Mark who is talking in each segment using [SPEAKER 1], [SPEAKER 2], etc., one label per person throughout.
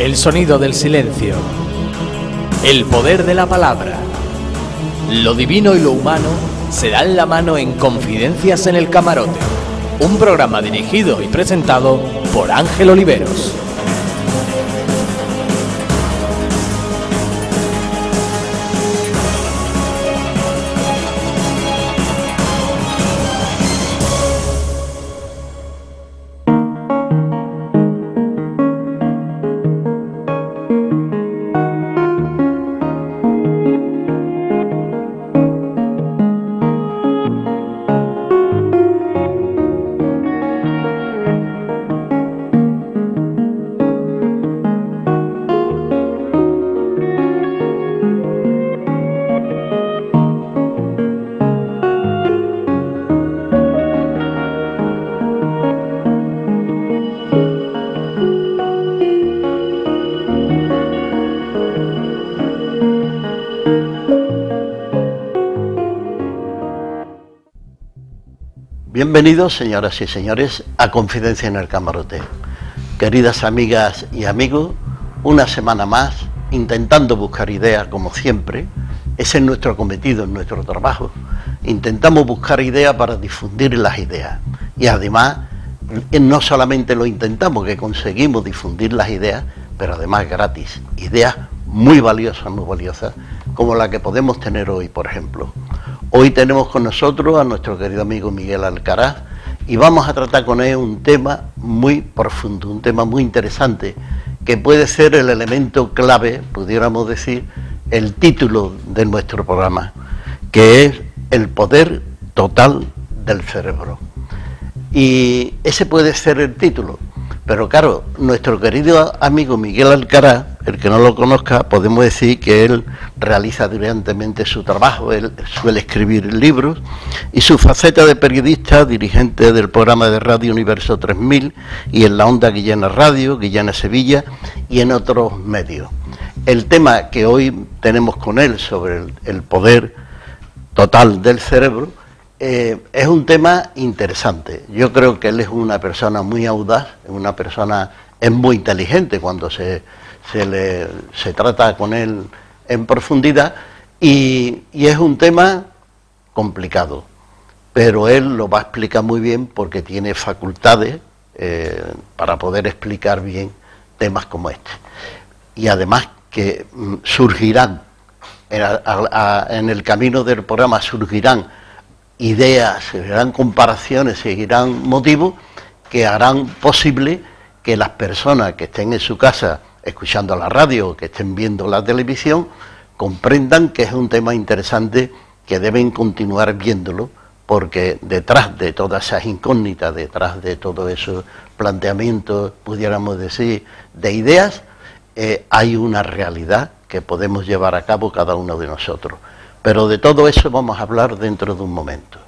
[SPEAKER 1] El sonido del silencio. El poder de la palabra. Lo divino y lo humano se dan la mano en Confidencias en el Camarote. Un programa dirigido y presentado por Ángel Oliveros.
[SPEAKER 2] Bienvenidos, señoras y señores, a Confidencia en el Camarote. Queridas amigas y amigos, una semana más, intentando buscar ideas como siempre. Ese es nuestro cometido, en nuestro trabajo. Intentamos buscar ideas para difundir las ideas. Y además, no solamente lo intentamos, que conseguimos difundir las ideas, pero además gratis. Ideas muy valiosas, como la que podemos tener hoy, por ejemplo. Hoy tenemos con nosotros a nuestro querido amigo Miguel Alcaraz y vamos a tratar con él un tema muy profundo, un tema muy interesante, que puede ser el elemento clave, pudiéramos decir, el título de nuestro programa, que es el poder total del cerebro. Y ese puede ser el título, pero claro, nuestro querido amigo Miguel Alcaraz, el que no lo conozca, podemos decir que él realiza brillantemente su trabajo, él suele escribir libros, y su faceta de periodista, dirigente del programa de Radio Universo 3000, y en la Onda Guillena Radio, Guillena Sevilla, y en otros medios. El tema que hoy tenemos con él sobre el poder total del cerebro, es un tema interesante. Yo creo que él es una persona muy audaz, es muy inteligente cuando se trata con él en profundidad, y es un tema complicado, pero él lo va a explicar muy bien porque tiene facultades para poder explicar bien temas como este. Y además que surgirán, en el camino del programa surgirán ideas, seguirán comparaciones, seguirán motivos que harán posible que las personas que estén en su casa escuchando la radio o que estén viendo la televisión comprendan que es un tema interesante, que deben continuar viéndolo, porque detrás de todas esas incógnitas, detrás de todos esos planteamientos, pudiéramos decir, de ideas, hay una realidad que podemos llevar a cabo cada uno de nosotros. Pero de todo eso vamos a hablar dentro de un momento.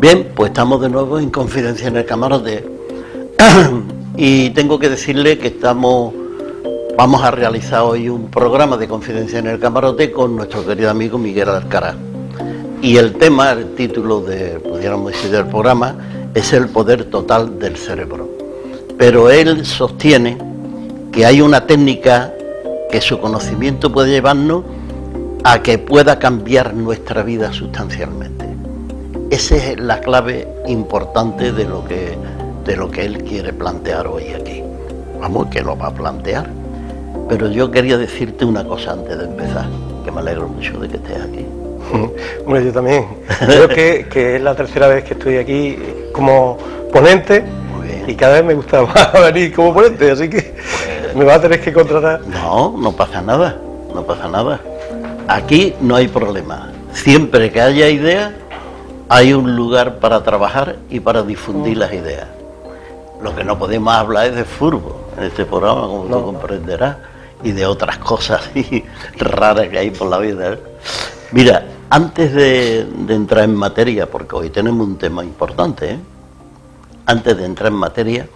[SPEAKER 2] Bien, pues estamos de nuevo en Confidencia en el Camarote y tengo que decirle que vamos a realizar hoy un programa de Confidencia en el Camarote con nuestro querido amigo Miguel Alcaraz, y el tema, el título pudiéramos decir, del programa es el poder total del cerebro, pero él sostiene que hay una técnica que su conocimiento puede llevarnos a que pueda cambiar nuestra vida sustancialmente. Esa es la clave importante de lo que él quiere plantear hoy aquí. Vamos, que lo va a plantear. Pero yo quería decirte una cosa antes de empezar, que me alegro mucho de que estés aquí.
[SPEAKER 3] Hombre, yo también. Creo que es la tercera vez que estoy aquí como ponente.
[SPEAKER 2] Muy bien.
[SPEAKER 3] Y cada vez me gusta más venir como ponente, así que me va a tener que contratar.
[SPEAKER 2] No pasa nada, no pasa nada. Aquí no hay problema. Siempre que haya ideas, hay un lugar para trabajar y para difundir las ideas. Lo que no podemos hablar es de fútbol en este programa, como tú comprenderás, y de otras cosas así raras que hay por la vida, ¿eh? Mira, antes de entrar en materia, porque hoy tenemos un tema importante, ¿eh? Antes de entrar en materia,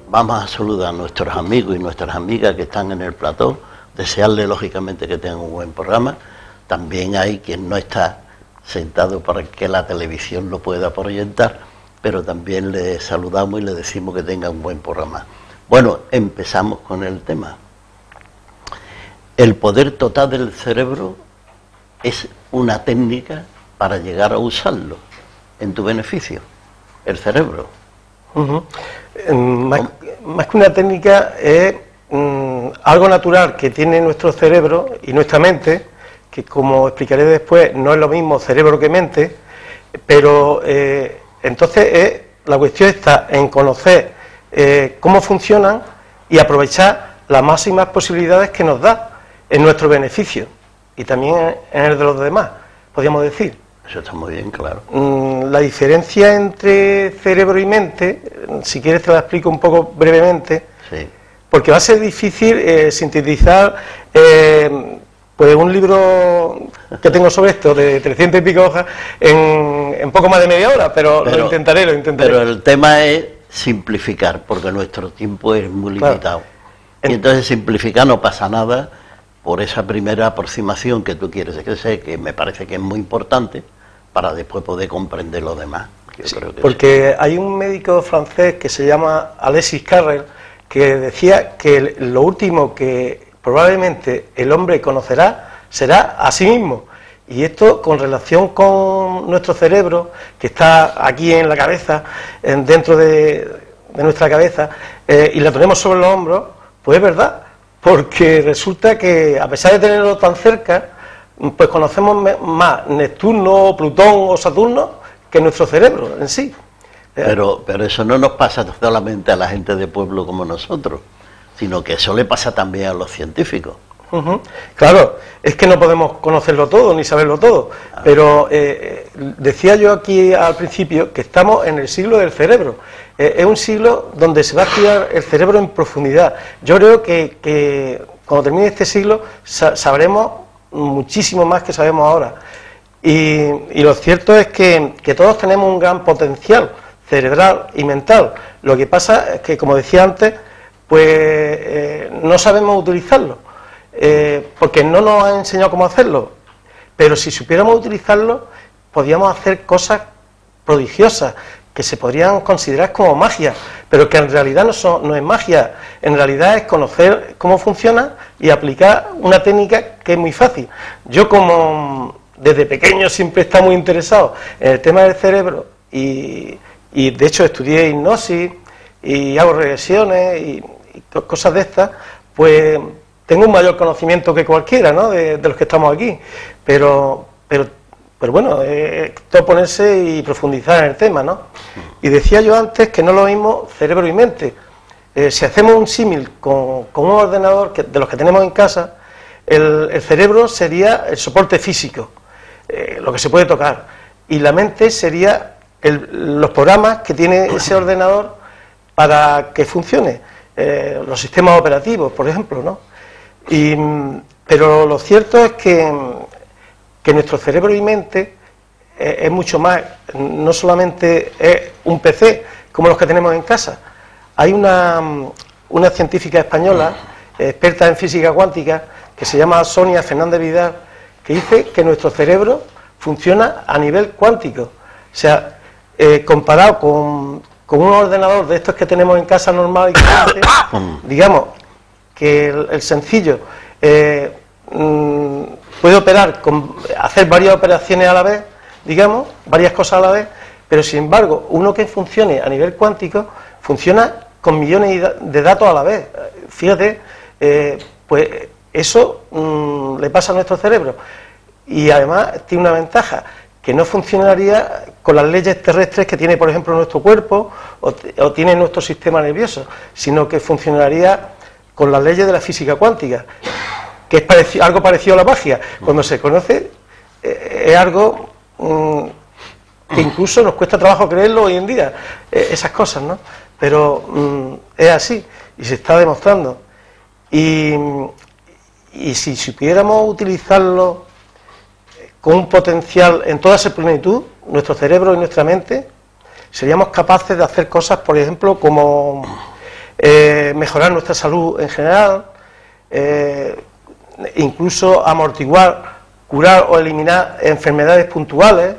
[SPEAKER 2] vamos a saludar a nuestros amigos y nuestras amigas que están en el plató, desearles lógicamente que tengan un buen programa. También hay quien no está sentado para que la televisión lo pueda proyectar, pero también le saludamos y le decimos que tenga un buen programa. Bueno, empezamos con el tema. El poder total del cerebro es una técnica para llegar a usarlo en tu beneficio, el cerebro.
[SPEAKER 3] Más que una técnica, es algo natural que tiene nuestro cerebro y nuestra mente, que como explicaré después, no es lo mismo cerebro que mente, pero entonces la cuestión está en conocer cómo funcionan y aprovechar las máximas posibilidades que nos da en nuestro beneficio y también en el de los demás, podríamos decir.
[SPEAKER 2] Eso está muy bien, claro.
[SPEAKER 3] La diferencia entre cerebro y mente, si quieres te la explico un poco brevemente,
[SPEAKER 2] Sí.
[SPEAKER 3] porque va a ser difícil sintetizar pues un libro que tengo sobre esto, de 300 y pico hojas, en poco más de media hora, pero lo intentaré.
[SPEAKER 2] Pero el tema es simplificar, porque nuestro tiempo es muy limitado.
[SPEAKER 3] Claro.
[SPEAKER 2] Y entonces simplificar no pasa nada por esa primera aproximación que tú quieres, que me parece que es muy importante, para después poder comprender lo demás.
[SPEAKER 3] Sí, porque hay un médico francés que se llama Alexis Carrel, que decía que lo último que probablemente el hombre conocerá será a sí mismo. Y esto con relación con nuestro cerebro, que está aquí en la cabeza, dentro de nuestra cabeza, y lo tenemos sobre los hombros, pues es verdad, porque resulta que a pesar de tenerlo tan cerca, pues conocemos más Neptuno, Plutón o Saturno que nuestro cerebro en sí.
[SPEAKER 2] Pero eso no nos pasa solamente a la gente de pueblo como nosotros, sino que eso le pasa también a los científicos.
[SPEAKER 3] Claro, es que no podemos conocerlo todo ni saberlo todo, pero decía yo aquí al principio que estamos en el siglo del cerebro. Es un siglo donde se va a estudiar el cerebro en profundidad. Yo creo que cuando termine este siglo sabremos muchísimo más que sabemos ahora. Y lo cierto es que todos tenemos un gran potencial cerebral y mental. Lo que pasa es que, como decía antes, pues no sabemos utilizarlo, porque no nos han enseñado cómo hacerlo. Pero si supiéramos utilizarlo, podríamos hacer cosas prodigiosas que se podrían considerar como magia, pero que en realidad no es magia, en realidad es conocer cómo funciona y aplicar una técnica que es muy fácil. Yo, como desde pequeño siempre he estado muy interesado en el tema del cerebro y de hecho estudié hipnosis y hago regresiones y cosas de estas, pues tengo un mayor conocimiento que cualquiera, ¿no?, de los que estamos aquí, pero bueno, todo ponerse y profundizar en el tema, ¿no? Y decía yo antes que no es lo mismo cerebro y mente. Si hacemos un símil con un ordenador de los que tenemos en casa, el cerebro sería el soporte físico, lo que se puede tocar, y la mente sería los programas que tiene ese ordenador para que funcione, los sistemas operativos, por ejemplo, ¿no? Pero lo cierto es que nuestro cerebro y mente es mucho más, no solamente es un PC como los que tenemos en casa. Hay una científica española, experta en física cuántica, que se llama Sonia Fernández Vidal, que dice que nuestro cerebro funciona a nivel cuántico. O sea, comparado con un ordenador de estos que tenemos en casa normal y corriente, digamos que el sencillo puede operar, hacer varias operaciones a la vez, digamos, varias cosas a la vez, pero sin embargo, uno que funcione a nivel cuántico funciona con millones de datos a la vez. Fíjate, pues eso le pasa a nuestro cerebro. Y además tiene una ventaja, que no funcionaría con las leyes terrestres que tiene, por ejemplo, nuestro cuerpo o tiene nuestro sistema nervioso, sino que funcionaría con las leyes de la física cuántica, que es algo parecido a la magia. Cuando se conoce, es algo que incluso nos cuesta trabajo creerlo hoy en día, esas cosas, ¿no? pero es así y se está demostrando. Y si supiéramos utilizarlo con un potencial en toda su plenitud, nuestro cerebro y nuestra mente, seríamos capaces de hacer cosas, por ejemplo, como mejorar nuestra salud en general, incluso amortiguar, curar o eliminar enfermedades puntuales,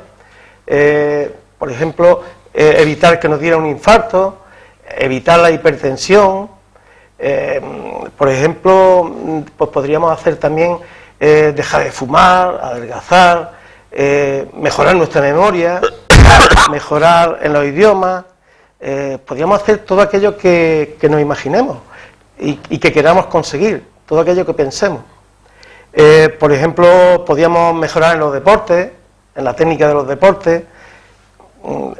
[SPEAKER 3] por ejemplo, evitar que nos diera un infarto, evitar la hipertensión, por ejemplo, pues podríamos hacer también dejar de fumar, adelgazar, mejorar nuestra memoria, mejorar en los idiomas, podríamos hacer todo aquello que nos imaginemos y que queramos conseguir, todo aquello que pensemos. Por ejemplo, podríamos mejorar en los deportes, en la técnica de los deportes,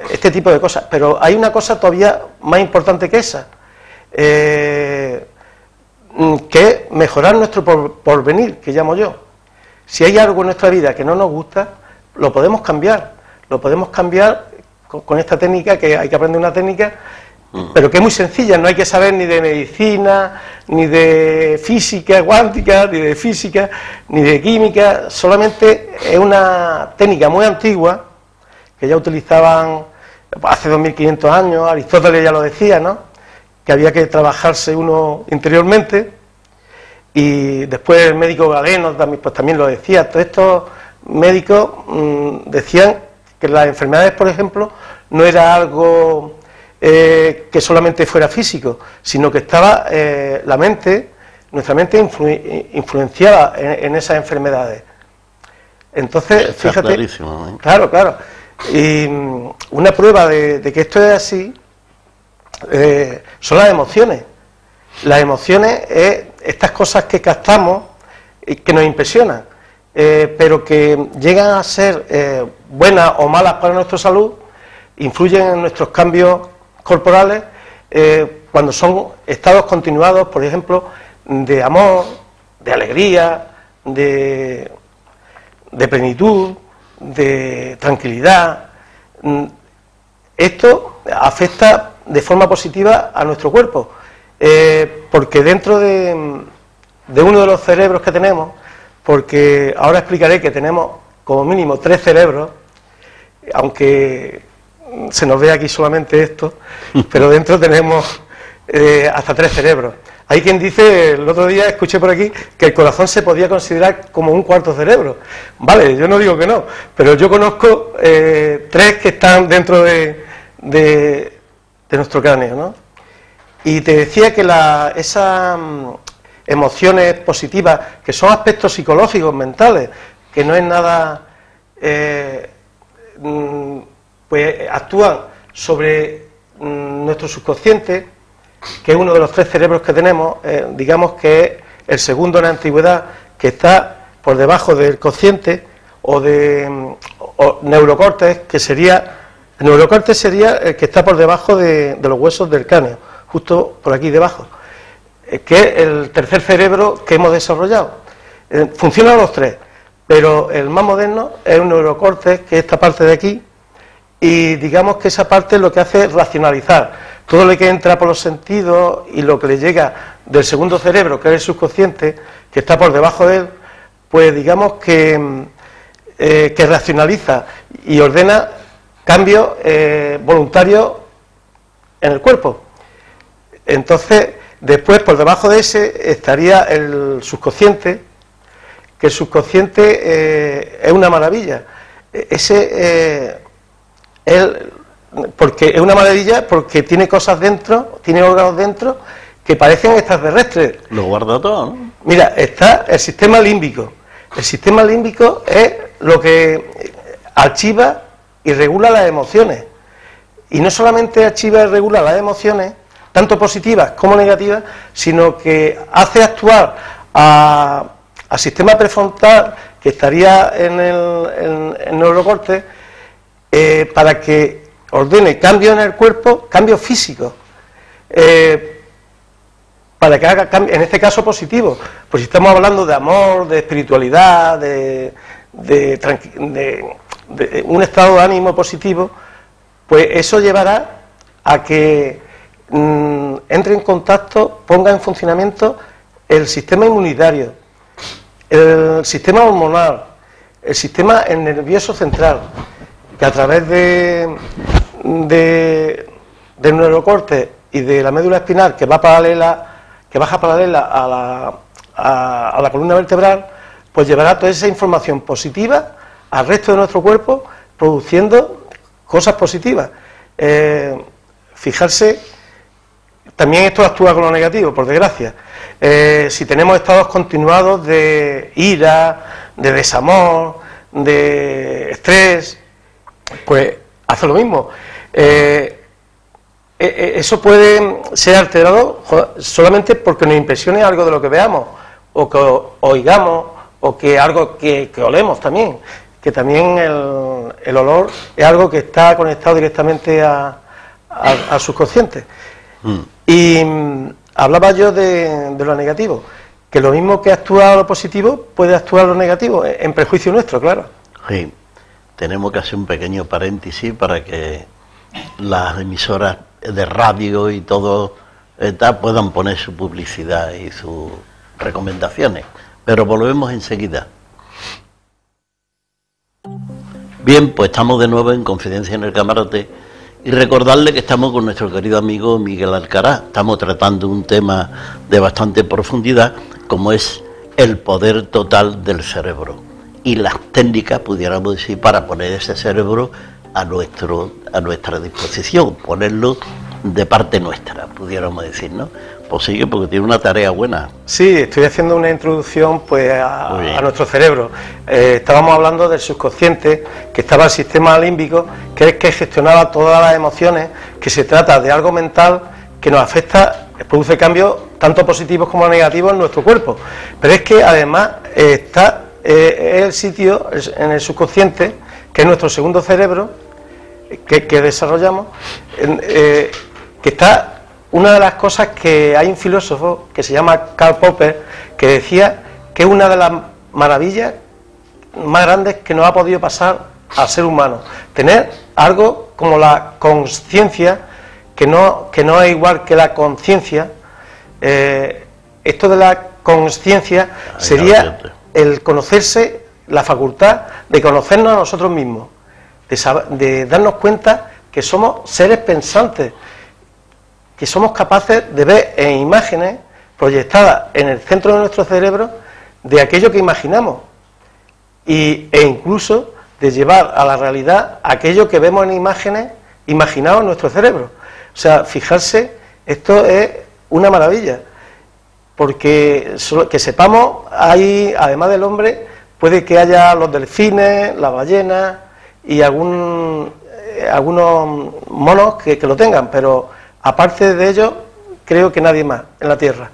[SPEAKER 3] este tipo de cosas. Pero hay una cosa todavía más importante que esa, que es mejorar nuestro porvenir, que llamo yo. Si hay algo en nuestra vida que no nos gusta, lo podemos cambiar con esta técnica, que hay que aprender una técnica, pero que es muy sencilla, no hay que saber ni de medicina, ni de física cuántica, ni de física, ni de química, solamente es una técnica muy antigua, que ya utilizaban hace 2500 años, Aristóteles ya lo decía, ¿no?, que había que trabajarse uno interiormente, y después el médico Galeno también lo decía. Todos estos médicos decían que las enfermedades, por ejemplo, no era algo que solamente fuera físico, sino que estaba la mente, nuestra mente influenciada en esas enfermedades. Entonces,
[SPEAKER 2] está
[SPEAKER 3] fíjate,
[SPEAKER 2] clarísimo, ¿eh?
[SPEAKER 3] Claro, y una prueba de que esto es así son las emociones. Las emociones es estas cosas que captamos y que nos impresionan, pero que llegan a ser buenas o malas para nuestra salud, influyen en nuestros cambios corporales cuando son estados continuados, por ejemplo, de amor, de alegría, de plenitud, de tranquilidad. Esto afecta de forma positiva a nuestro cuerpo, porque dentro de uno de los cerebros que tenemos, porque ahora explicaré que tenemos como mínimo 3 cerebros, aunque se nos ve aquí solamente esto, pero dentro tenemos hasta 3 cerebros. Hay quien dice, el otro día escuché por aquí, que el corazón se podía considerar como un cuarto cerebro. Vale, yo no digo que no, pero yo conozco 3 que están dentro de nuestro cráneo, ¿no? Y te decía que esas emociones positivas, que son aspectos psicológicos, mentales, que no es nada, pues actúan sobre nuestro subconsciente, que es uno de los 3 cerebros que tenemos, digamos que es el segundo en la antigüedad, que está por debajo del consciente o neurocórtex, que sería, el neurocórtex sería el que está por debajo de los huesos del cráneo, justo por aquí debajo, que es el tercer cerebro que hemos desarrollado. Funcionan los 3, pero el más moderno es un neurocórtex, que es esta parte de aquí, y digamos que esa parte lo que hace es racionalizar todo lo que entra por los sentidos y lo que le llega del segundo cerebro, que es el subconsciente, que está por debajo de él, pues digamos que racionaliza y ordena cambios voluntarios en el cuerpo. Entonces, después por debajo de ese estaría el subconsciente, que el subconsciente es una maravilla. Porque es una maravilla, porque tiene cosas dentro, tiene órganos dentro que parecen extraterrestres.
[SPEAKER 2] Lo guarda todo, ¿no?
[SPEAKER 3] Mira, está el sistema límbico. El sistema límbico es lo que archiva y regula las emociones. Y no solamente archiva y regula las emociones, tanto positivas como negativas, sino que hace actuar al sistema prefrontal, que estaría en el neurocórtex, para que ordene cambios en el cuerpo, cambios físicos, para que haga cambios, en este caso positivos. Pues si estamos hablando de amor, de espiritualidad, de un estado de ánimo positivo, pues eso llevará a que entre en contacto, ponga en funcionamiento el sistema inmunitario, el sistema hormonal, el sistema nervioso central, que a través del neurocorte y de la médula espinal, que baja paralela a la columna vertebral, pues llevará toda esa información positiva al resto de nuestro cuerpo, produciendo cosas positivas. Fijarse, también esto actúa con lo negativo, por desgracia. Si tenemos estados continuados de ira, de desamor, de estrés, pues hace lo mismo. Eso puede ser alterado solamente porque nos impresione algo de lo que veamos, o que oigamos, o que algo que olemos también, que también el olor es algo que está conectado directamente al subconsciente. Y hablaba yo de lo negativo, que lo mismo que actúa lo positivo puede actuar lo negativo, en prejuicio nuestro, claro.
[SPEAKER 2] Sí, tenemos que hacer un pequeño paréntesis para que las emisoras de radio y todo puedan poner su publicidad y sus recomendaciones, pero volvemos enseguida. Bien, pues estamos de nuevo en Confidencia en el Camarote y recordarle que estamos con nuestro querido amigo Miguel Alcaraz. Estamos tratando un tema de bastante profundidad, como es el poder total del cerebro y las técnicas, pudiéramos decir, para poner ese cerebro a nuestra disposición, ponerlo de parte nuestra, pudiéramos decir, ¿no? Pues sigue, porque tiene una tarea buena. Sí,
[SPEAKER 3] estoy haciendo una introducción pues a nuestro cerebro. Estábamos hablando del subconsciente, que estaba el sistema límbico, que es el que gestionaba todas las emociones, que se trata de algo mental que nos afecta, produce cambios tanto positivos como negativos en nuestro cuerpo. Pero es que además está el sitio en el subconsciente, que es nuestro segundo cerebro, que desarrollamos, que está... Una de las cosas que hay un filósofo que se llama Karl Popper, que decía que es una de las maravillas más grandes que nos ha podido pasar al ser humano, tener algo como la consciencia, que no es igual que la conciencia. Esto de la consciencia sería el conocerse, la facultad de conocernos a nosotros mismos, de darnos cuenta que somos seres pensantes, que somos capaces de ver en imágenes proyectadas en el centro de nuestro cerebro de aquello que imaginamos e incluso de llevar a la realidad aquello que vemos en imágenes imaginadas en nuestro cerebro. O sea, fijarse, esto es una maravilla, porque que sepamos, ahí, además del hombre, puede que haya los delfines, las ballenas y algunos monos que lo tengan, pero aparte de ello, creo que nadie más en la Tierra.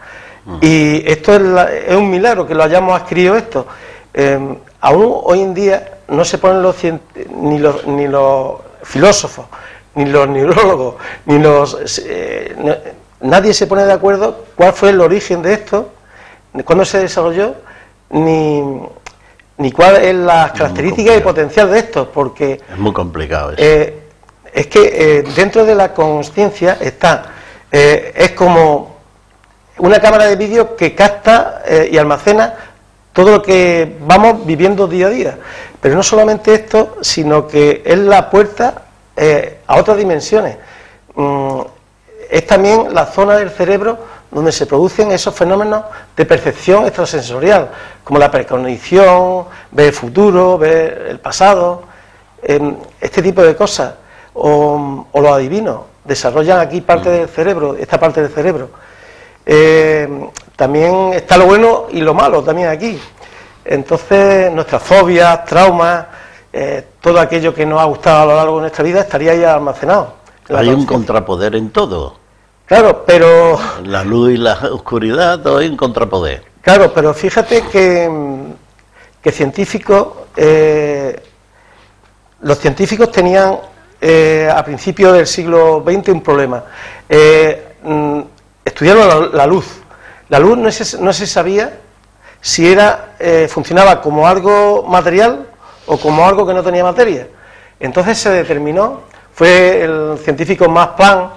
[SPEAKER 3] Y esto es un milagro que lo hayamos adquirido esto. Aún hoy en día no se ponen ni los filósofos, ni los neurólogos, nadie se pone de acuerdo cuál fue el origen de esto, cuándo se desarrolló, ni cuál es las características y potencial de esto, porque
[SPEAKER 2] es muy complicado eso.
[SPEAKER 3] Es que dentro de la consciencia está, es como una cámara de vídeo que capta y almacena todo lo que vamos viviendo día a día. Pero no solamente esto, sino que es la puerta a otras dimensiones. Es también la zona del cerebro donde se producen esos fenómenos de percepción extrasensorial, como la precognición, ver el futuro, ver el pasado, este tipo de cosas. O los adivinos desarrollan aquí parte del cerebro, esta parte del cerebro. También está lo bueno y lo malo también aquí. Entonces nuestras fobias, traumas, todo aquello que nos ha gustado a lo largo de nuestra vida estaría ahí almacenado.
[SPEAKER 2] Hay un contrapoder en todo.
[SPEAKER 3] Claro, pero...
[SPEAKER 2] La luz y la oscuridad, todo hay un contrapoder.
[SPEAKER 3] Claro, pero fíjate que científicos, los científicos tenían a principios del siglo XX un problema. Estudiaron la luz. La luz no se sabía si funcionaba como algo material o como algo que no tenía materia. Entonces se determinó, fue el científico Max Planck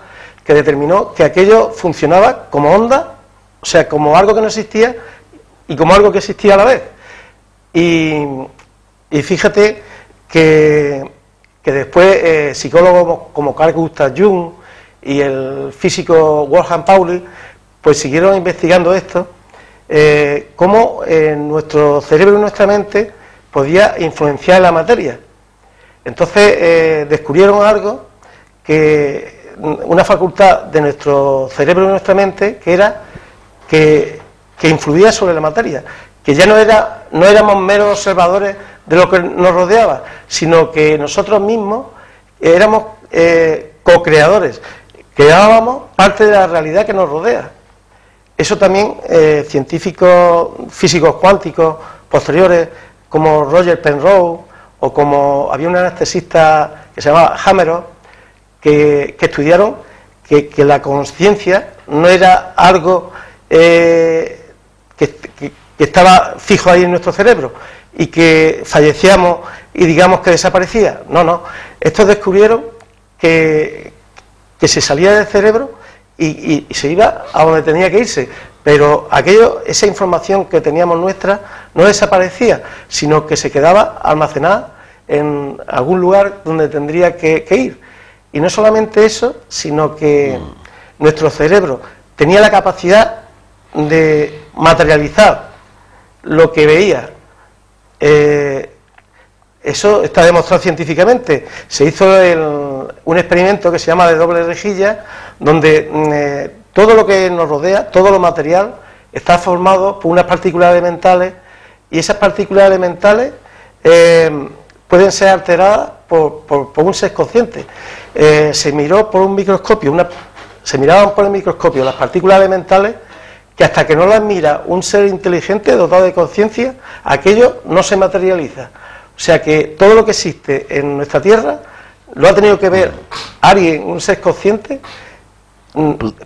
[SPEAKER 3] que determinó que aquello funcionaba como onda, o sea, como algo que no existía y como algo que existía a la vez. Y fíjate que después psicólogos como Carl Gustav Jung y el físico Wolfgang Pauli pues siguieron investigando esto, cómo nuestro cerebro y nuestra mente podía influenciar la materia. Entonces descubrieron algo, una facultad de nuestro cerebro y nuestra mente, que era que influía sobre la materia, que ya no éramos meros observadores de lo que nos rodeaba, sino que nosotros mismos éramos co-creadores, creábamos parte de la realidad que nos rodea. Eso también científicos físicos cuánticos posteriores, como Roger Penrose, o como había un anestesista que se llamaba Hameroff, que estudiaron que la conciencia no era algo que estaba fijo ahí en nuestro cerebro y que fallecíamos y digamos que desaparecía. No. Estos descubrieron que se salía del cerebro y se iba a donde tenía que irse, pero esa información que teníamos nuestra no desaparecía, sino que se quedaba almacenada en algún lugar donde tendría que ir. Y no solamente eso, sino que nuestro cerebro tenía la capacidad de materializar lo que veía. Eso está demostrado científicamente. Se hizo un experimento que se llama de doble rejilla, donde todo lo que nos rodea, todo lo material, está formado por unas partículas elementales, y esas partículas elementales pueden ser alteradas por un ser consciente. Se miró por un microscopio, se miraban por el microscopio las partículas elementales, que hasta que no las mira un ser inteligente dotado de conciencia, aquello no se materializa. O sea que todo lo que existe en nuestra Tierra lo ha tenido que ver alguien, un ser consciente,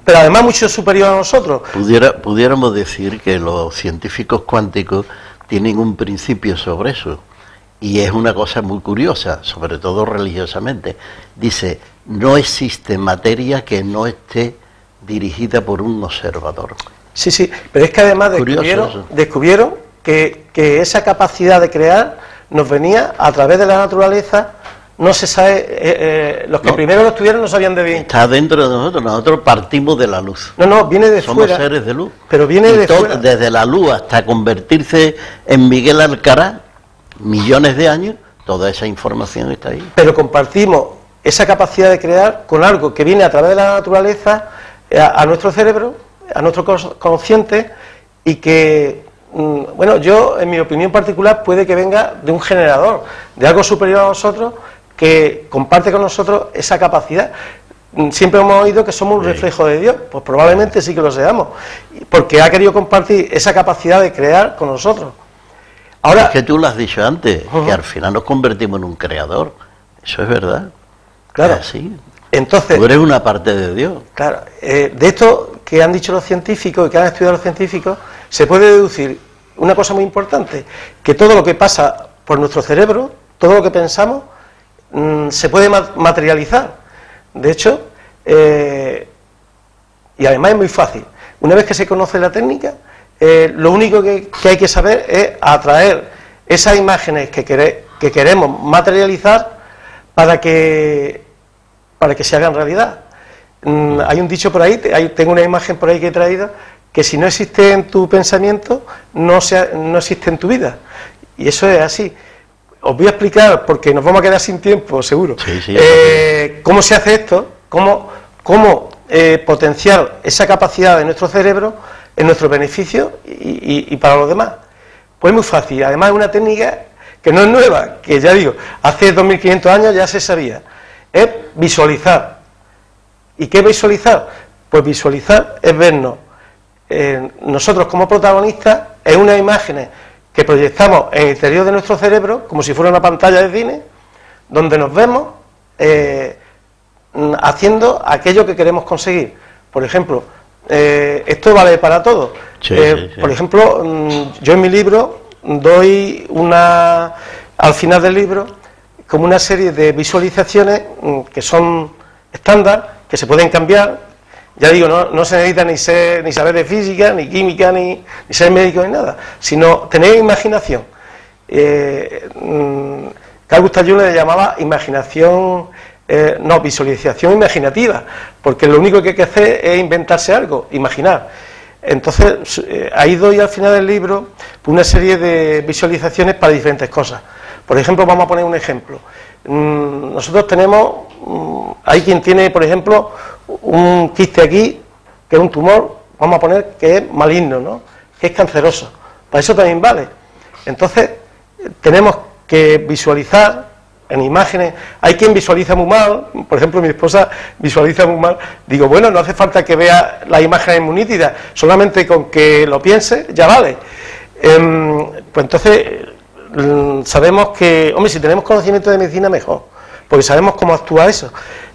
[SPEAKER 3] pero además mucho superior a nosotros.
[SPEAKER 2] Pudiéramos decir que los científicos cuánticos tienen un principio sobre eso, y es una cosa muy curiosa, sobre todo religiosamente. Dice, no existe materia que no esté dirigida por un observador.
[SPEAKER 3] Sí, pero es que además descubrieron que esa capacidad de crear nos venía a través de la naturaleza. No se sabe, los que primero lo estudiaron no sabían de bien.
[SPEAKER 2] Está dentro de nosotros partimos de la luz.
[SPEAKER 3] No, viene de
[SPEAKER 2] Somos
[SPEAKER 3] fuera.
[SPEAKER 2] Somos seres de luz.
[SPEAKER 3] Pero viene de fuera.
[SPEAKER 2] Desde la luz hasta convertirse en Miguel Alcaraz, millones de años, toda esa información está ahí.
[SPEAKER 3] Pero compartimos esa capacidad de crear con algo que viene a través de la naturaleza a nuestro cerebro, a nuestro consciente, y que, bueno, yo, en mi opinión particular, puede que venga de un generador, de algo superior a nosotros, que comparte con nosotros esa capacidad. Siempre hemos oído que somos un reflejo de Dios, pues probablemente sí que lo seamos, porque ha querido compartir esa capacidad de crear con nosotros. Ahora,
[SPEAKER 2] es que tú lo has dicho antes, que al final nos convertimos en un creador. Eso es verdad.
[SPEAKER 3] Claro.
[SPEAKER 2] Sí.
[SPEAKER 3] Entonces,
[SPEAKER 2] tú eres una parte de Dios.
[SPEAKER 3] Claro. De esto que han dicho los científicos y que han estudiado los científicos, se puede deducir una cosa muy importante, que todo lo que pasa por nuestro cerebro, todo lo que pensamos, se puede materializar. De hecho, y además es muy fácil. Una vez que se conoce la técnica, lo único que hay que saber es atraer esas imágenes que queremos materializar para que se hagan realidad. Hay un dicho por ahí, tengo una imagen por ahí que he traído, que si no existe en tu pensamiento, no existe en tu vida. Y eso es así. Os voy a explicar, porque nos vamos a quedar sin tiempo, seguro, cómo se hace esto, cómo potenciar esa capacidad de nuestro cerebro en nuestro beneficio y para los demás. Pues es muy fácil. Además es una técnica que no es nueva, que ya digo, hace 2500 años ya se sabía. Es visualizar. ¿Y qué es visualizar? Pues visualizar es vernos nosotros como protagonistas en unas imágenes que proyectamos en el interior de nuestro cerebro, como si fuera una pantalla de cine, donde nos vemos haciendo aquello que queremos conseguir. Por ejemplo, esto vale para todo.
[SPEAKER 2] Sí.
[SPEAKER 3] Por ejemplo, yo en mi libro doy al final del libro como una serie de visualizaciones que son estándar, que se pueden cambiar, Ya digo, no se necesita ni saber de física, ni química, ni ser médico, ni nada, sino tener imaginación. Carl Gustav Jung le llamaba imaginación, visualización imaginativa, porque lo único que hay que hacer es inventarse algo, imaginar. Entonces, ahí doy al final del libro una serie de visualizaciones para diferentes cosas. Por ejemplo, vamos a poner un ejemplo. Nosotros tenemos, hay quien tiene, por ejemplo, un quiste aquí, que es un tumor, vamos a poner que es maligno, ¿no? Que es canceroso. Para eso también vale. Entonces, tenemos que visualizar en imágenes. Hay quien visualiza muy mal, por ejemplo, mi esposa visualiza muy mal. Digo, bueno, no hace falta que vea las imágenes muy nítidas, solamente con que lo piense, ya vale. Pues entonces, sabemos que, hombre, si tenemos conocimiento de medicina, mejor, porque sabemos cómo actúa eso.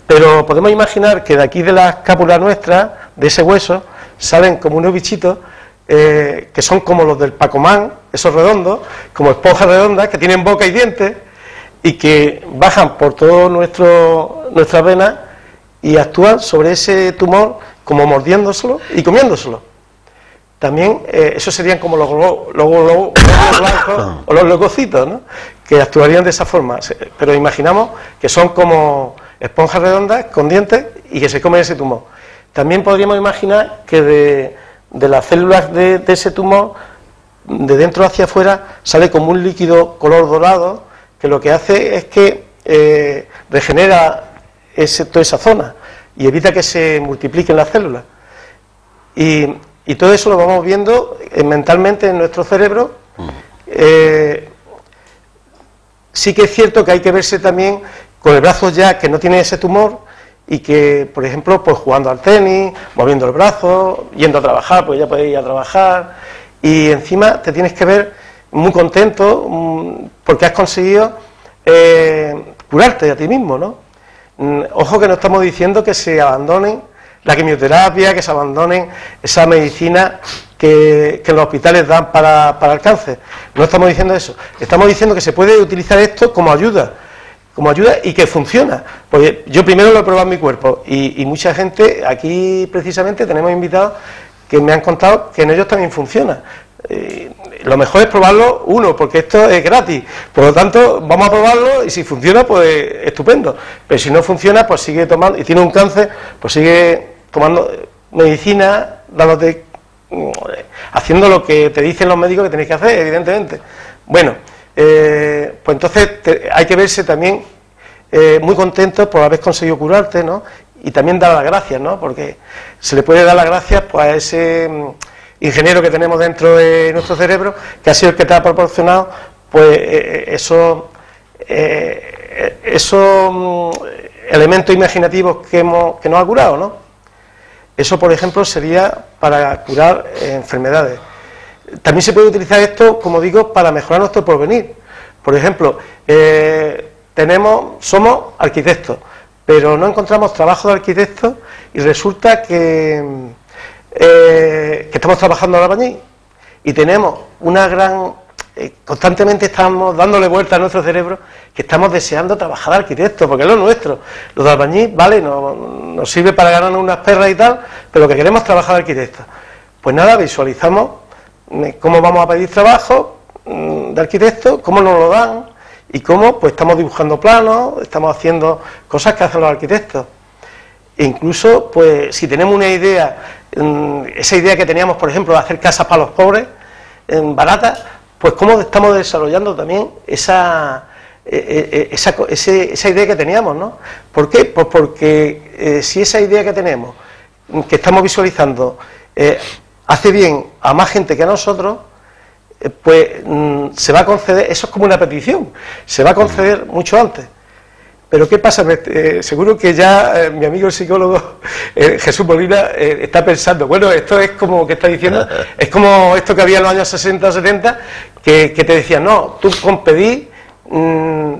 [SPEAKER 3] Pero podemos imaginar que de aquí de la escápula nuestra, de ese hueso, salen como unos bichitos que son como los del Pacomán, esos redondos, como esponjas redondas que tienen boca y dientes y que bajan por todo nuestras venas y actúan sobre ese tumor como mordiéndoselo y comiéndoselo. También esos serían como los globos blancos o los leucocitos, ¿no? Que actuarían de esa forma, pero imaginamos que son como esponjas redondas con dientes y que se comen ese tumor. También podríamos imaginar que de las células de ese tumor, de dentro hacia afuera, sale como un líquido color dorado, que lo que hace es que regenera toda esa zona y evita que se multipliquen las células. Y todo eso lo vamos viendo mentalmente en nuestro cerebro. Sí que es cierto que hay que verse también con el brazo ya que no tiene ese tumor y que, por ejemplo, pues jugando al tenis, moviendo el brazo, yendo a trabajar, pues ya puedes ir a trabajar, y encima te tienes que ver muy contento porque has conseguido curarte a ti mismo, ¿no? Ojo que no estamos diciendo que se abandonen la quimioterapia, que se abandonen esa medicina que los hospitales dan para el cáncer. No estamos diciendo eso. Estamos diciendo que se puede utilizar esto como ayuda y que funciona. Porque yo primero lo he probado en mi cuerpo y mucha gente, aquí precisamente tenemos invitados que me han contado que en ellos también funciona. Lo mejor es probarlo porque esto es gratis, por lo tanto vamos a probarlo y si funciona pues estupendo, pero si no funciona pues sigue tomando, y tiene un cáncer pues sigue tomando medicina, haciendo lo que te dicen los médicos que tenéis que hacer, evidentemente. Bueno, pues entonces hay que verse también muy contentos por haber conseguido curarte, ¿no? Y también dar las gracias, ¿no? Porque se le puede dar las gracias pues a ese ingeniero que tenemos dentro de nuestro cerebro, que ha sido el que te ha proporcionado pues esos elementos imaginativos que nos ha curado, ¿no? Eso, por ejemplo, sería para curar enfermedades. También se puede utilizar esto, como digo, para mejorar nuestro porvenir. Por ejemplo, somos arquitectos, pero no encontramos trabajo de arquitectos y resulta que estamos trabajando al albañil y tenemos una gran... constantemente estamos dándole vuelta a nuestro cerebro que estamos deseando trabajar de arquitecto, porque es lo nuestro. Los de albañil, vale, nos sirve para ganarnos unas perras y tal, pero lo que queremos es trabajar de arquitecto. Pues nada, visualizamos cómo vamos a pedir trabajo de arquitecto, cómo nos lo dan y cómo pues estamos dibujando planos, estamos haciendo cosas que hacen los arquitectos. E incluso, pues si tenemos una idea, esa idea que teníamos, por ejemplo, de hacer casas para los pobres, baratas, pues cómo estamos desarrollando también esa idea que teníamos, ¿no? ¿Por qué? Pues porque si esa idea que tenemos, que estamos visualizando, hace bien a más gente que a nosotros, pues se va a conceder, eso es como una petición, se va a conceder mucho antes. Pero ¿qué pasa? Seguro que ya mi amigo el psicólogo Jesús Molina está pensando, bueno, esto es como que está diciendo, es como esto que había en los años 60 o 70, que te decían, no, tú con pedir,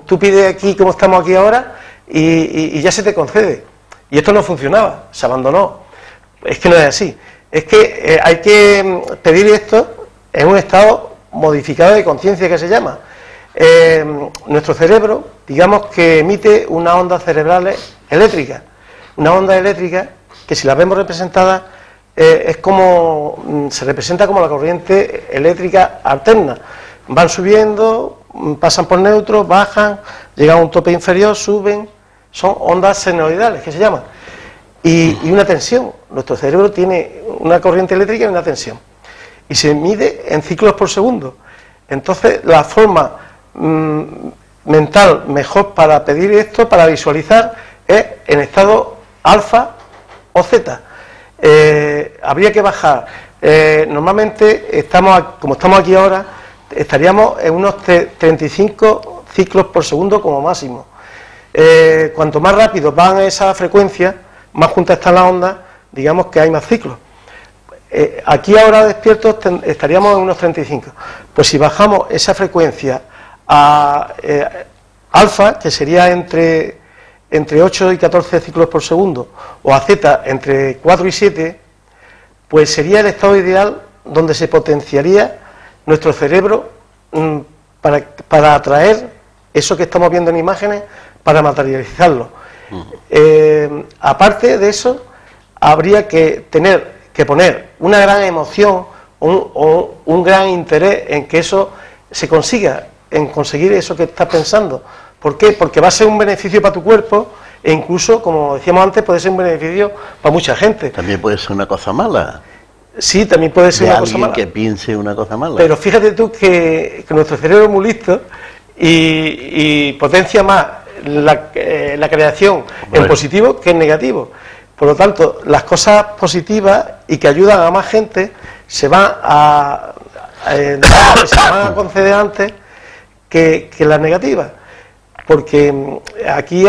[SPEAKER 3] tú pides aquí como estamos aquí ahora y ya se te concede. Y esto no funcionaba, se abandonó. Es que no es así. Es que hay que pedir esto en un estado modificado de conciencia que se llama. Nuestro cerebro, digamos que emite unas ondas cerebrales eléctricas, una onda eléctrica que si las vemos representadas es como se representa como la corriente eléctrica alterna. Van subiendo, pasan por neutro, bajan, llegan a un tope inferior, suben, son ondas senoidales que se llaman. Y una tensión. Nuestro cerebro tiene una corriente eléctrica y una tensión. Y se mide en ciclos por segundo. Entonces, la forma mental mejor para pedir esto, para visualizar, es en estado alfa o zeta. Habría que bajar. Normalmente, como estamos aquí ahora, estaríamos en unos 35 ciclos por segundo como máximo. Cuanto más rápido van a esa frecuencia, más juntas están las ondas, digamos que hay más ciclos. Aquí ahora despiertos estaríamos en unos 35. Pues si bajamos esa frecuencia a alfa, que sería entre 8 y 14 ciclos por segundo, o a zeta entre 4 y 7, pues sería el estado ideal donde se potenciaría nuestro cerebro para atraer eso que estamos viendo en imágenes, para materializarlo. Aparte de eso, habría que poner una gran emoción o un gran interés en que eso se consiga, en conseguir eso que estás pensando. ¿Por qué? Porque va a ser un beneficio para tu cuerpo e incluso, como decíamos antes, puede ser un beneficio para mucha gente.
[SPEAKER 2] También puede ser una cosa mala.
[SPEAKER 3] Sí, también puede ser una cosa mala.
[SPEAKER 2] Que piense una cosa mala.
[SPEAKER 3] Pero fíjate tú que nuestro cerebro es muy listo y potencia más la creación en positivo que en negativo. Por lo tanto, las cosas positivas y que ayudan a más gente se van a conceder antes que las negativas. Porque aquí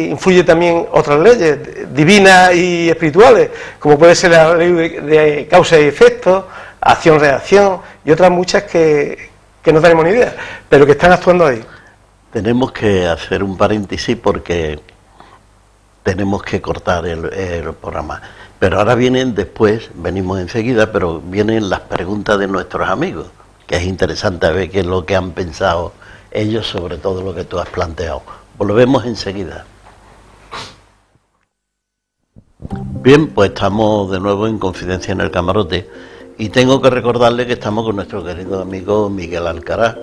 [SPEAKER 3] influye también otras leyes divinas y espirituales, como puede ser la ley de causa y efecto, acción-reacción y otras muchas que no tenemos ni idea, pero que están actuando ahí.
[SPEAKER 2] Tenemos que hacer un paréntesis porque tenemos que cortar el programa. Pero ahora venimos enseguida, pero vienen las preguntas de nuestros amigos, que es interesante ver qué es lo que han pensado ellos sobre todo lo que tú has planteado. Volvemos enseguida. Bien, pues estamos de nuevo en Confidencia en el Camarote y tengo que recordarle que estamos con nuestro querido amigo Miguel Alcaraz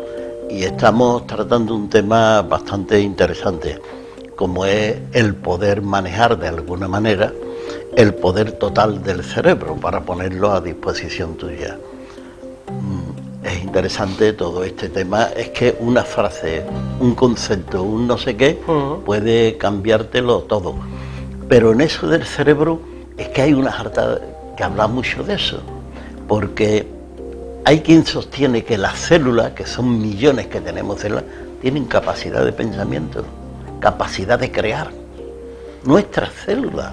[SPEAKER 2] y estamos tratando un tema bastante interesante, como es el poder manejar de alguna manera el poder total del cerebro para ponerlo a disposición tuya. Es interesante todo este tema, es que una frase, un concepto, un no sé qué, puede cambiártelo todo. Pero en eso del cerebro es que hay una harta que habla mucho de eso, porque hay quien sostiene que las células, que son millones que tenemos células, tienen capacidad de pensamiento, capacidad de crear. Nuestras células.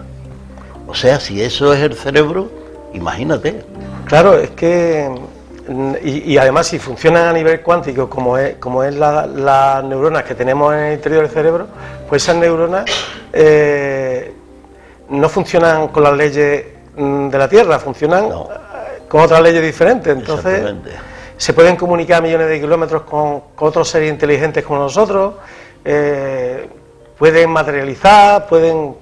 [SPEAKER 2] O sea, si eso es el cerebro, imagínate.
[SPEAKER 3] Claro, es que... Y además, si funcionan a nivel cuántico, como es las neuronas que tenemos en el interior del cerebro, pues esas neuronas no funcionan con las leyes de la Tierra, funcionan con otras leyes diferentes. Entonces, se pueden comunicar millones de kilómetros con otros seres inteligentes como nosotros, pueden materializar, pueden...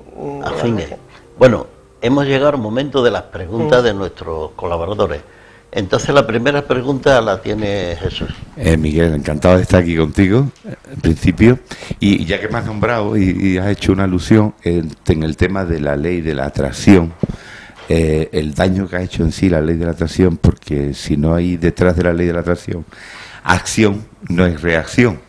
[SPEAKER 2] Bueno, hemos llegado al momento de las preguntas de nuestros colaboradores. Entonces la primera pregunta la tiene Jesús.
[SPEAKER 4] Miguel, encantado de estar aquí contigo, en principio, y ya que me has nombrado y has hecho una alusión en el tema de la ley de la atracción, el daño que ha hecho en sí la ley de la atracción, porque si no hay detrás de la ley de la atracción acción, no es reacción.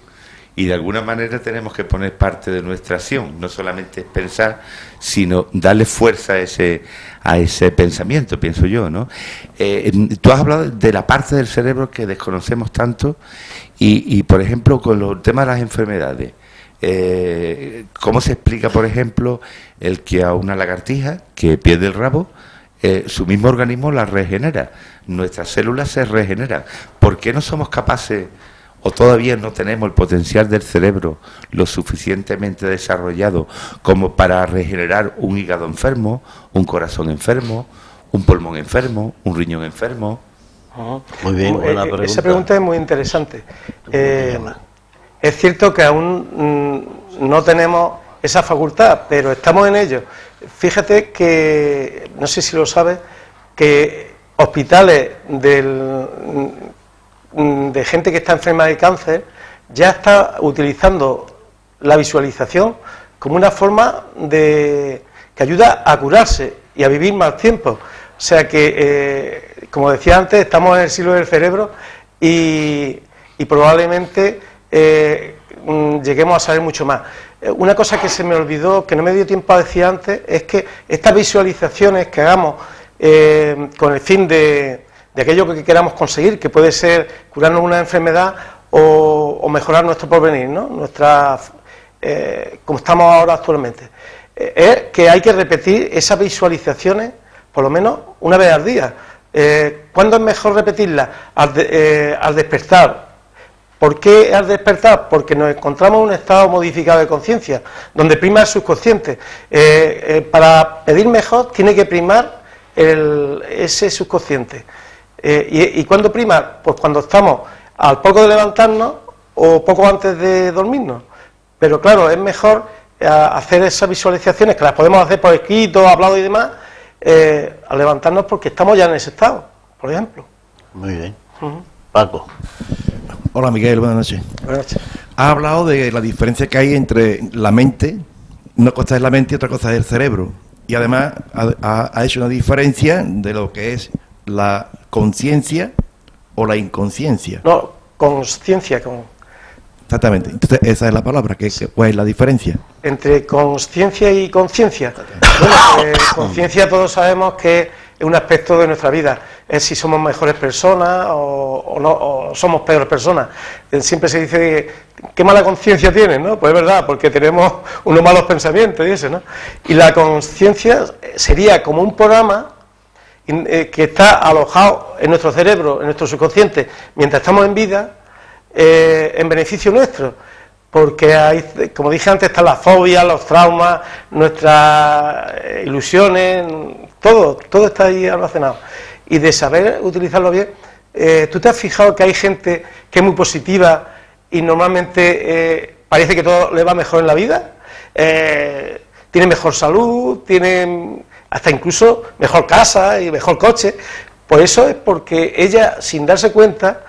[SPEAKER 4] Y de alguna manera tenemos que poner parte de nuestra acción, no solamente pensar, sino darle fuerza a ese pensamiento, pienso yo, ¿no? Tú has hablado de la parte del cerebro que desconocemos tanto y por ejemplo, con los temas de las enfermedades, ¿cómo se explica, por ejemplo, el que a una lagartija que pierde el rabo, su mismo organismo la regenera? Nuestras células se regeneran. ¿Por qué no somos capaces... o todavía no tenemos el potencial del cerebro lo suficientemente desarrollado como para regenerar un hígado enfermo, un corazón enfermo, un pulmón enfermo, un riñón enfermo?
[SPEAKER 2] Muy bien, buena pregunta.
[SPEAKER 3] Esa pregunta es muy interesante. Es cierto que aún no tenemos esa facultad, pero estamos en ello. Fíjate que, no sé si lo sabes, que hospitales de gente que está enferma de cáncer ya está utilizando la visualización como una forma que ayuda a curarse y a vivir más tiempo. O sea que, como decía antes, estamos en el siglo del cerebro y probablemente lleguemos a saber mucho más. Una cosa que se me olvidó, que no me dio tiempo a decir antes, es que estas visualizaciones que hagamos con el fin de aquello que queramos conseguir, que puede ser curarnos una enfermedad o mejorar nuestro porvenir, ¿no? Como estamos ahora actualmente, es que hay que repetir esas visualizaciones por lo menos una vez al día. ¿Cuándo es mejor repetirlas? Al despertar. ¿Por qué al despertar? Porque nos encontramos en un estado modificado de conciencia, donde prima el subconsciente. Para pedir mejor tiene que primar ese subconsciente. ¿Y cuándo prima? Pues cuando estamos al poco de levantarnos o poco antes de dormirnos. Pero claro, es mejor hacer esas visualizaciones, que las podemos hacer por escrito, hablado y demás, al levantarnos, porque estamos ya en ese estado, por ejemplo.
[SPEAKER 2] Muy bien. Paco.
[SPEAKER 5] Hola Miguel, buenas noches.
[SPEAKER 3] Buenas noches.
[SPEAKER 5] Has hablado de la diferencia que hay entre la mente, una cosa es la mente y otra cosa es el cerebro. Y además ha hecho una diferencia de lo que es la conciencia o la inconsciencia.
[SPEAKER 3] No, consciencia.
[SPEAKER 5] Exactamente. Entonces esa es la palabra. ¿Cuál es la diferencia?
[SPEAKER 3] Entre consciencia y conciencia. Bueno, conciencia todos sabemos que es un aspecto de nuestra vida. Es si somos mejores personas o no, o somos peores personas. Siempre se dice que qué mala conciencia tienes, ¿no? Pues es verdad, porque tenemos unos malos pensamientos y eso, ¿no? Y la conciencia sería como un programa que está alojado en nuestro cerebro, en nuestro subconsciente, mientras estamos en vida, en beneficio nuestro, porque hay, como dije antes, están las fobias, los traumas, nuestras ilusiones, todo está ahí almacenado. Y de saber utilizarlo bien, ¿tú te has fijado que hay gente que es muy positiva y normalmente parece que todo le va mejor en la vida? Tiene mejor salud, tiene hasta incluso mejor casa y mejor coche. Pues eso es porque ella, sin darse cuenta,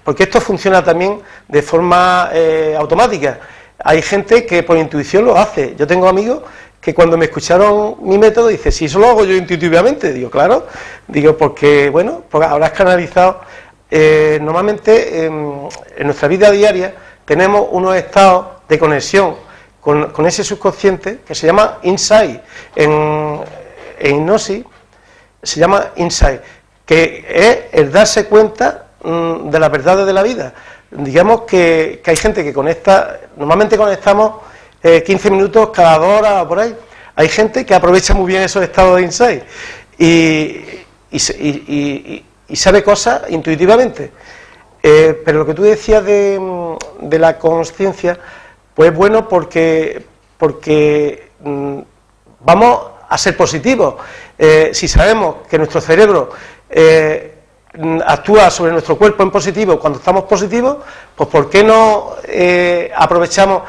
[SPEAKER 3] porque esto funciona también de forma automática. Hay gente que por intuición lo hace. Yo tengo amigos que cuando me escucharon mi método, dice, si eso lo hago yo intuitivamente. Digo, claro, porque, bueno, porque habrás canalizado. Normalmente en nuestra vida diaria tenemos unos estados de conexión con ese subconsciente que se llama insight. En hipnosis se llama insight, que es el darse cuenta de las verdades de la vida. Digamos que hay gente que conecta, normalmente conectamos 15 minutos cada 2 horas o por ahí. Hay gente que aprovecha muy bien esos estados de insight y sabe cosas intuitivamente. Pero lo que tú decías de la consciencia, pues bueno, porque vamos a ser positivos. Si sabemos que nuestro cerebro actúa sobre nuestro cuerpo en positivo cuando estamos positivos, pues ¿por qué no aprovechamos?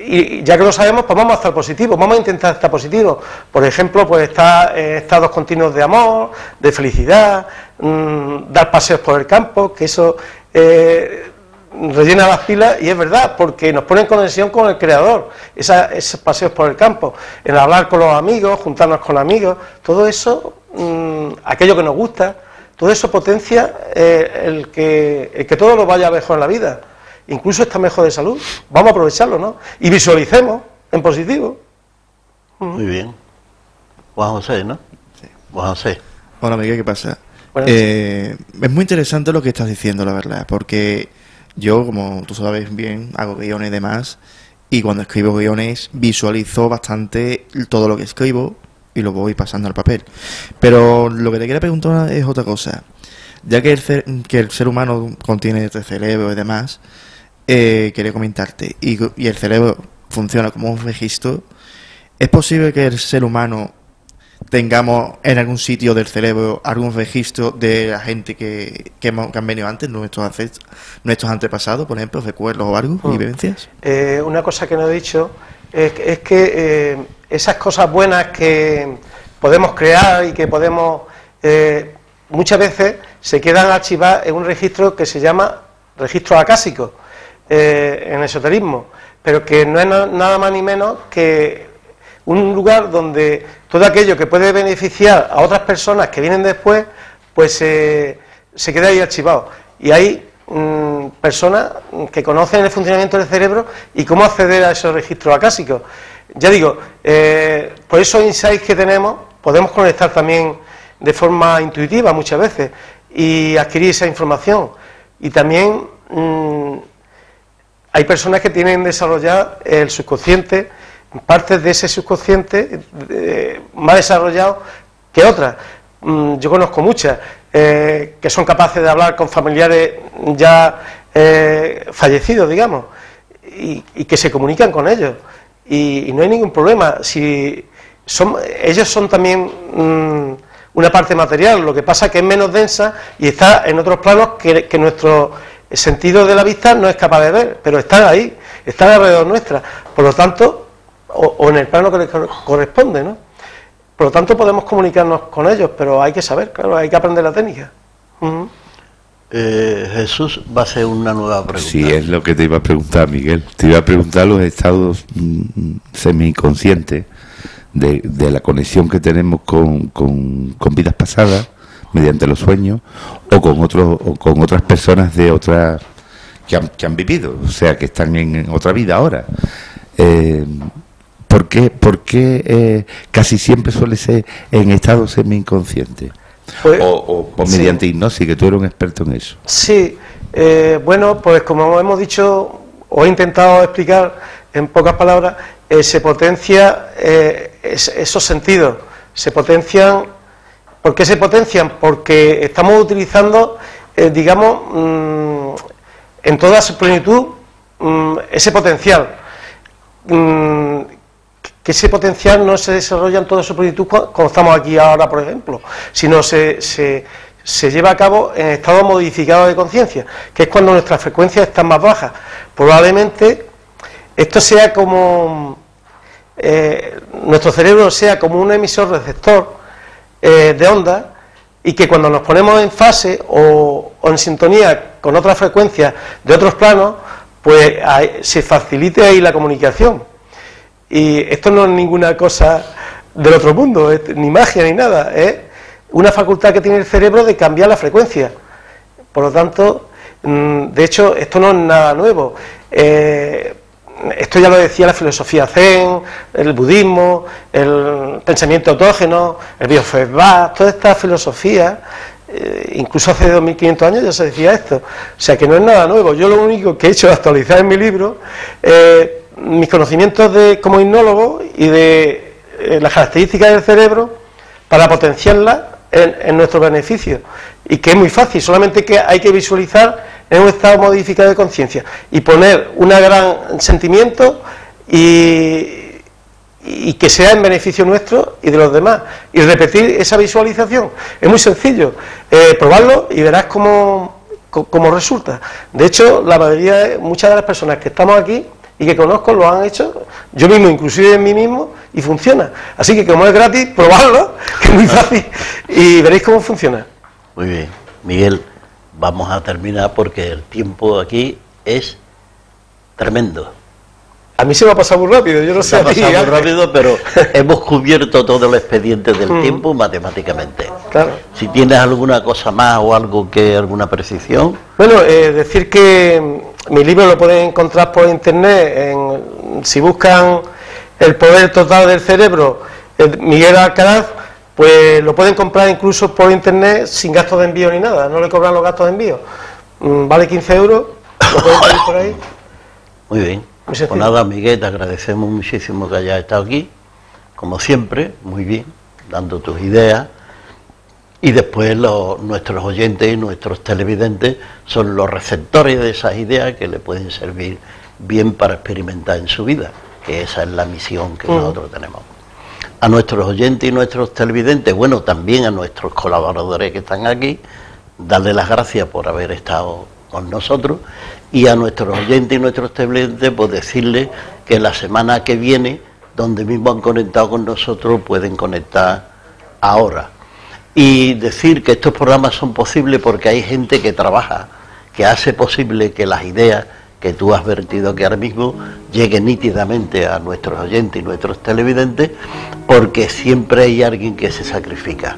[SPEAKER 3] Y ya que lo sabemos, pues vamos a estar positivos, vamos a intentar estar positivos. Por ejemplo, pues estados continuos de amor, de felicidad, dar paseos por el campo, que eso rellena las pilas, y es verdad, porque nos pone en conexión con el Creador, esos paseos por el campo, el hablar con los amigos, juntarnos con amigos, todo eso, aquello que nos gusta, todo eso potencia el que todo lo vaya mejor en la vida. Incluso está mejor de salud. Vamos a aprovecharlo, ¿no? Y visualicemos en positivo.
[SPEAKER 2] Muy bien. Juan José, ¿no?
[SPEAKER 5] Sí.
[SPEAKER 2] Juan José.
[SPEAKER 6] Hola, Miguel, ¿qué pasa?
[SPEAKER 3] Es
[SPEAKER 6] muy interesante lo que estás diciendo, la verdad, porque yo, como tú sabes bien, hago guiones y demás, y cuando escribo guiones visualizo bastante todo lo que escribo y lo voy pasando al papel. Pero lo que te quería preguntar es otra cosa. Ya que el ser humano contiene este cerebro y demás, quería comentarte, y el cerebro funciona como un registro, ¿es posible que el ser humano tengamos en algún sitio del cerebro algún registro de la gente que han venido antes, nuestros antepasados, por ejemplo, recuerdos o algo, vivencias?
[SPEAKER 3] Una cosa que no he dicho es que esas cosas buenas que podemos crear y que podemos, muchas veces se quedan archivadas en un registro que se llama registro acásico en esoterismo, pero que no es nada más ni menos que un lugar donde todo aquello que puede beneficiar a otras personas que vienen después, pues se queda ahí archivado. Y hay personas que conocen el funcionamiento del cerebro y cómo acceder a esos registros acásicos. Ya digo, por esos insights que tenemos, podemos conectar también de forma intuitiva muchas veces y adquirir esa información. Y también hay personas que tienen desarrollado el subconsciente, partes de ese subconsciente más desarrollado que otras. Yo conozco muchas que son capaces de hablar con familiares ya fallecidos, digamos, y que se comunican con ellos. Y no hay ningún problema. Si ellos son también una parte material, lo que pasa es que es menos densa y está en otros planos que nuestro sentido de la vista no es capaz de ver, pero están ahí, están alrededor nuestra. Por lo tanto, o en el plano que les corresponde, ¿no? Por lo tanto, podemos comunicarnos con ellos, pero hay que saber, claro, hay que aprender la técnica.
[SPEAKER 2] Jesús va a hacer una nueva pregunta.
[SPEAKER 4] Sí, es lo que te iba a preguntar, Miguel. Te iba a preguntar los estados semi-inconscientes de la conexión que tenemos con vidas pasadas mediante los sueños o con otras personas de otras que han vivido, o sea, que están en otra vida ahora. ¿Por qué casi siempre suele ser en estado semi-inconsciente?
[SPEAKER 3] Pues,
[SPEAKER 4] o mediante hipnosis, que tú eres un experto en eso.
[SPEAKER 3] Sí, bueno, pues como hemos dicho, o he intentado explicar en pocas palabras, se potencia esos sentidos, se potencian. ¿Por qué se potencian? Porque estamos utilizando, digamos, en toda su plenitud, ese potencial. Que ese potencial no se desarrolla en toda su plenitud cuando estamos aquí ahora, por ejemplo, sino se lleva a cabo en estado modificado de conciencia, que es cuando nuestras frecuencias están más bajas. Probablemente esto sea como nuestro cerebro sea como un emisor receptor de ondas, y que cuando nos ponemos en fase o en sintonía con otras frecuencias de otros planos, pues se facilite ahí la comunicación. Y esto no es ninguna cosa del otro mundo, ni magia ni nada, es una facultad que tiene el cerebro de cambiar la frecuencia. Por lo tanto, de hecho, esto no es nada nuevo. Esto ya lo decía la filosofía zen, el budismo, el pensamiento autógeno, el biofeedback, toda esta filosofía, incluso hace 2500 años ya se decía esto. O sea que no es nada nuevo. Yo lo único que he hecho es actualizar en mi libro mis conocimientos como hipnólogo y de las características del cerebro para potenciarlas en nuestro beneficio, y que es muy fácil, solamente que hay que visualizar en un estado modificado de conciencia y poner un gran sentimiento y que sea en beneficio nuestro y de los demás, y repetir esa visualización. Es muy sencillo, probarlo y verás cómo resulta. De hecho, muchas de las personas que estamos aquí y que conozco lo han hecho, yo mismo, inclusive en mí mismo, y funciona. Así que como es gratis, probadlo, que es muy fácil, y veréis cómo funciona.
[SPEAKER 2] Muy bien, Miguel, vamos a terminar porque el tiempo aquí es tremendo.
[SPEAKER 3] A mí se me ha pasado muy rápido, yo no sé.
[SPEAKER 2] Se ha pasado muy rápido, pero hemos cubierto todo el expediente del tiempo matemáticamente.
[SPEAKER 3] Claro.
[SPEAKER 2] Si tienes alguna cosa más o alguna precisión.
[SPEAKER 3] Bueno, decir que mi libro lo pueden encontrar por internet, si buscan El poder total del cerebro, Miguel Alcaraz, pues lo pueden comprar incluso por internet sin gastos de envío ni nada, no le cobran los gastos de envío. Vale 15 euros, lo pueden pedir por ahí.
[SPEAKER 2] Muy bien. Pues nada, Miguel, te agradecemos muchísimo que hayas estado aquí, como siempre, muy bien, dando tus ideas, y después nuestros oyentes y nuestros televidentes son los receptores de esas ideas que le pueden servir bien para experimentar en su vida, que esa es la misión que nosotros tenemos. A nuestros oyentes y nuestros televidentes, bueno, también a nuestros colaboradores que están aquí, darle las gracias por haber estado con nosotros y a nuestros oyentes y nuestros televidentes pues decirles que la semana que viene, donde mismo han conectado con nosotros, pueden conectar ahora. Y decir que estos programas son posibles porque hay gente que trabaja, que hace posible que las ideas que tú has vertido aquí ahora mismo lleguen nítidamente a nuestros oyentes y nuestros televidentes, porque siempre hay alguien que se sacrifica.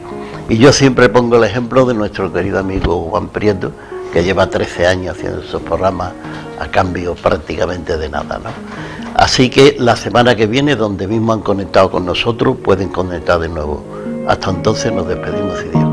[SPEAKER 2] Y yo siempre pongo el ejemplo de nuestro querido amigo Juan Prieto, que lleva 13 años haciendo esos programas a cambio prácticamente de nada, ¿no? Así que la semana que viene, donde mismo han conectado con nosotros, pueden conectar de nuevo. Hasta entonces nos despedimos y Dios.